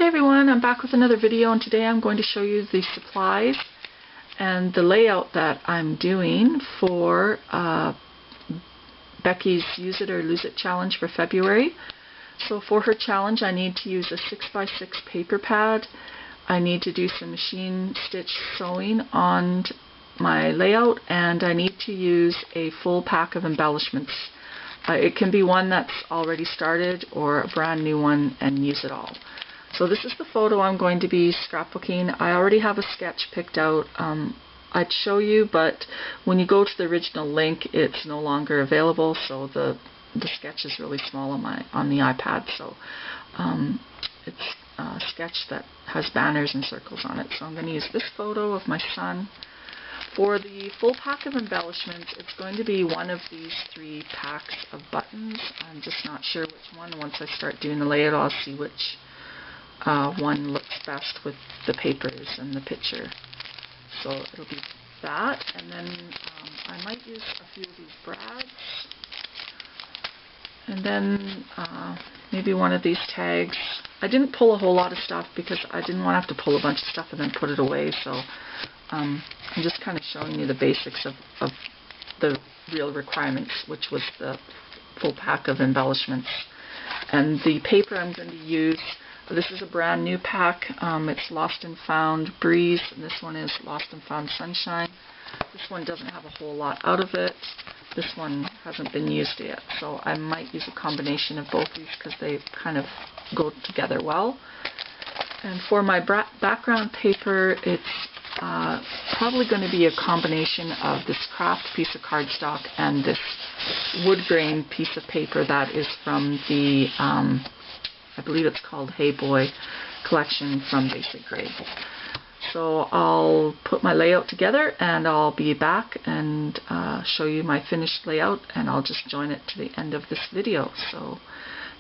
Hey everyone, I'm back with another video, and today I'm going to show you the supplies and the layout that I'm doing for Becky's Use It or Lose It challenge for February. So for her challenge I need to use a 6x6 paper pad. I need to do some machine stitch sewing on my layout, and I need to use a full pack of embellishments. It can be one that's already started or a brand new one, and use it all. So this is the photo I'm going to be scrapbooking. I already have a sketch picked out. I'd show you, but when you go to the original link it's no longer available, so the sketch is really small on the iPad. So it's a sketch that has banners and circles on it. So I'm going to use this photo of my son. For the full pack of embellishments, it's going to be one of these 3 packs of buttons. I'm just not sure which one. Once I start doing the layout, I'll see which one looks best with the papers and the picture. So it'll be that, and then I might use a few of these brads, and then maybe one of these tags. I didn't pull a whole lot of stuff because I didn't want to have to pull a bunch of stuff and then put it away, so I'm just kind of showing you the basics of the real requirements, which was the full pack of embellishments. And the paper I'm going to use, this is a brand new pack. It's Lost and Found Breeze, and this one is Lost and Found Sunshine. This one doesn't have a whole lot out of it. This one hasn't been used yet, so I might use a combination of both these because they kind of go together well. And for my background paper, it's probably going to be a combination of this craft piece of cardstock and this wood grain piece of paper that is from the I believe it's called Hey Boy collection from Basic Grade. So I'll put my layout together and I'll be back and show you my finished layout, and I'll just join it to the end of this video. So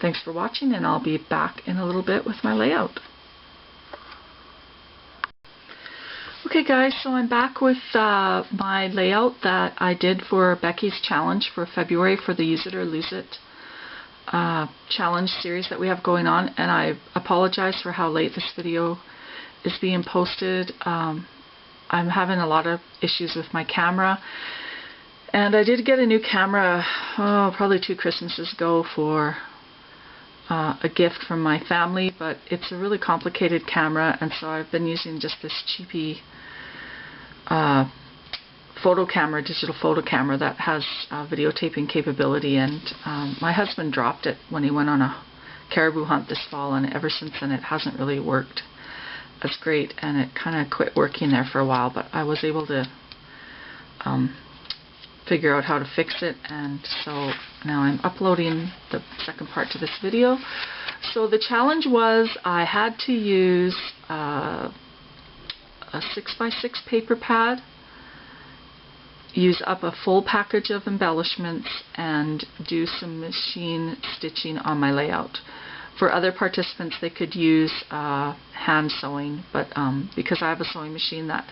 thanks for watching, and I'll be back in a little bit with my layout. Okay guys, so I'm back with my layout that I did for Becky's challenge for February for the Use It or Lose It challenge series that we have going on, and I apologize for how late this video is being posted. I'm having a lot of issues with my camera, and I did get a new camera probably 2 Christmases ago for a gift from my family, but it's a really complicated camera, and so I've been using just this cheapy digital photo camera that has videotaping capability, and my husband dropped it when he went on a caribou hunt this fall, and ever since then it hasn't really worked as great, and it kind of quit working there for a while, but I was able to figure out how to fix it, and so now I'm uploading the second part to this video. So the challenge was I had to use a 6x6 paper pad, use up a full package of embellishments, and do some machine stitching on my layout. For other participants, they could use hand sewing, but because I have a sewing machine that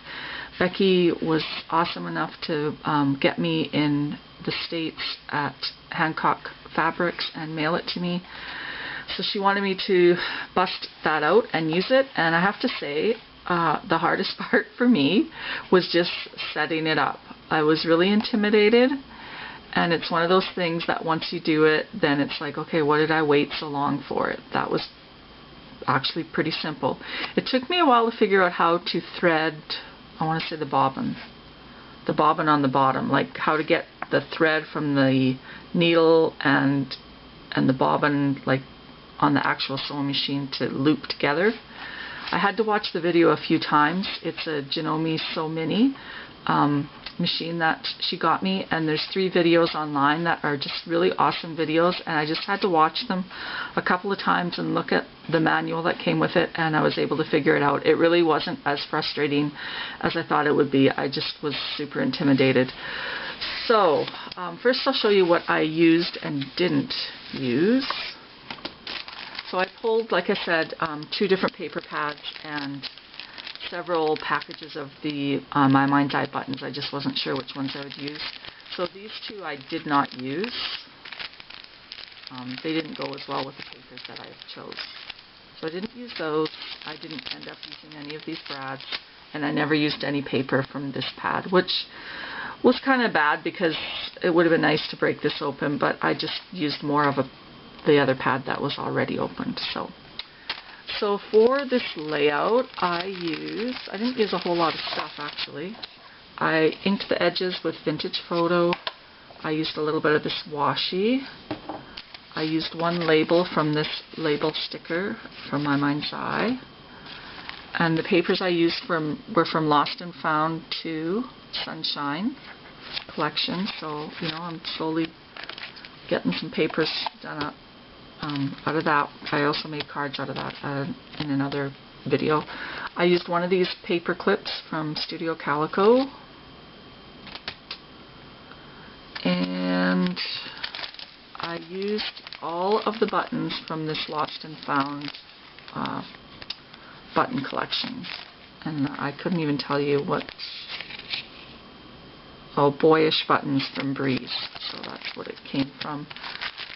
Becky was awesome enough to get me in the States at Hancock Fabrics and mail it to me, so she wanted me to bust that out and use it, and I have to say the hardest part for me was just setting it up. I was really intimidated, and it's one of those things that once you do it, then it's like, okay, what did I wait so long for it? That was actually pretty simple. It took me a while to figure out how to thread, I want to say the bobbin on the bottom, like how to get the thread from the needle and the bobbin like on the actual sewing machine to loop together. I had to watch the video a few times. It's a Janome Sew Mini machine that she got me, and there's 3 videos online that are just really awesome videos, and I just had to watch them a couple of times and look at the manual that came with it, and I was able to figure it out. It really wasn't as frustrating as I thought it would be. I just was super intimidated. So first I'll show you what I used and didn't use. So I pulled, like I said, 2 different paper pads and several packages of the My Mind's Eye buttons. I just wasn't sure which ones I would use. So these 2 I did not use. They didn't go as well with the papers that I chose. So I didn't use those. I didn't end up using any of these brads, and I never used any paper from this pad, which was kind of bad because it would have been nice to break this open, but I just used more of the other pad that was already opened. So for this layout, I didn't use a whole lot of stuff actually. I inked the edges with Vintage Photo. I used a little bit of this washi. I used one label from this label sticker from My Mind's Eye. And the papers I used were from Lost and Found to Sunshine collection. So, you know, I'm slowly getting some papers done up out of that. I also made cards out of that in another video. I used one of these paper clips from Studio Calico. And I used all of the buttons from this Lost and Found button collection. And I couldn't even tell you what... Oh, Boyish Buttons from Breeze. So that's what it came from.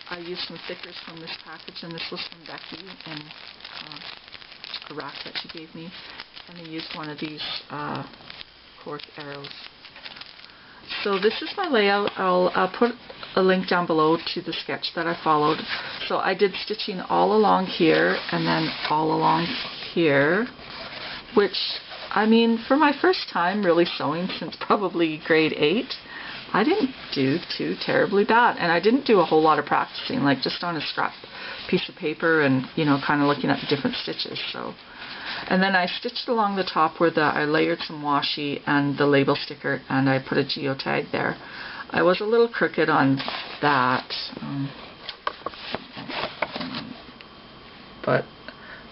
I used some stickers from this package, and this was from Becky and a rack that she gave me. And I used one of these cork arrows. So this is my layout. I'll put a link down below to the sketch that I followed. So I did stitching all along here and then all along here, which, I mean, for my first time really sewing since probably grade 8, I didn't do too terribly bad. And I didn't do a whole lot of practicing, like just on a scrap piece of paper and, you know, kind of looking at the different stitches. So, and then I stitched along the top where I layered some washi and the label sticker, and I put a geotag there. I was a little crooked on that, but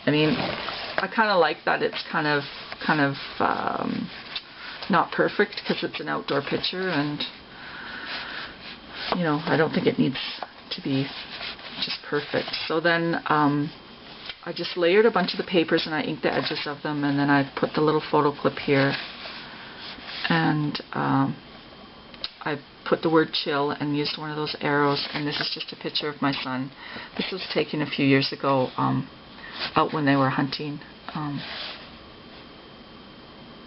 I mean, I kind of like that it's kind of not perfect because it's an outdoor picture, and you know, I don't think it needs to be just perfect. So then I just layered a bunch of the papers and I inked the edges of them, and then I put the little photo clip here, and I put the word chill and used one of those arrows, and this is just a picture of my son. This was taken a few years ago out when they were hunting.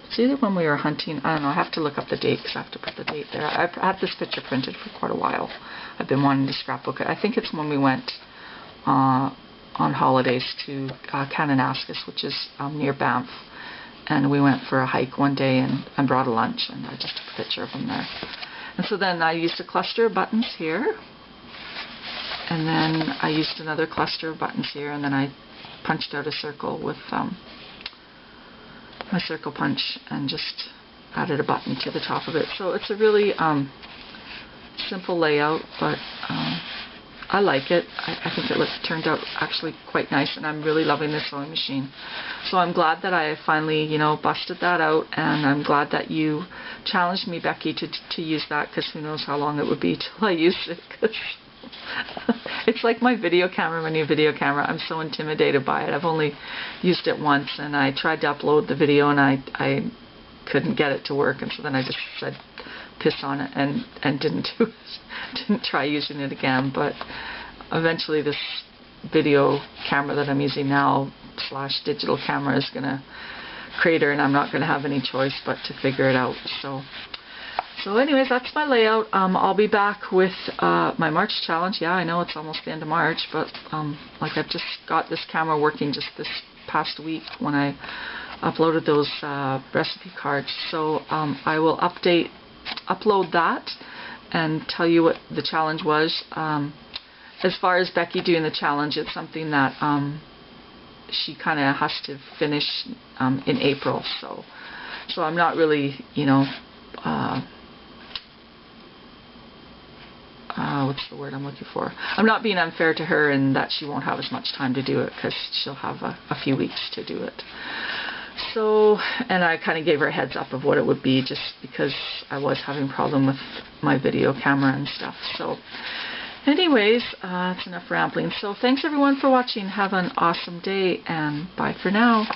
It's either when we were hunting, I don't know, I have to look up the date because I have to put the date there. I've had this picture printed for quite a while. I've been wanting to scrapbook it. I think it's when we went on holidays to Kananaskis, which is near Banff, and we went for a hike one day and brought a lunch, and I just took a picture of them there. And so then I used a cluster of buttons here, and then I used another cluster of buttons here, and then I punched out a circle with my circle punch and just added a button to the top of it. So it's a really simple layout, but I like it. I think it turned out actually quite nice, and I'm really loving this sewing machine. So I'm glad that I finally, you know, busted that out, and I'm glad that you challenged me, Becky, to use that, because who knows how long it would be till I use it. Cause it's like my video camera, my new video camera. I'm so intimidated by it. I've only used it once, and I tried to upload the video, and I couldn't get it to work, and so then I just said piss on it and didn't do it. Didn't try using it again. But eventually this video camera that I'm using now / digital camera is gonna crater, and I'm not gonna have any choice but to figure it out. So anyways, that's my layout. I'll be back with my March challenge. Yeah, I know it's almost the end of March, but like I've just got this camera working just this past week when I uploaded those recipe cards. So I will upload that and tell you what the challenge was. As far as Becky doing the challenge, it's something that she kind of has to finish in April. So I'm not really, you know, what's the word I'm looking for? I'm not being unfair to her in that she won't have as much time to do it, because she'll have a few weeks to do it. So, and I kind of gave her a heads up of what it would be, just because I was having a problem with my video camera and stuff. So anyways, it's enough rambling. So thanks everyone for watching. Have an awesome day, and bye for now.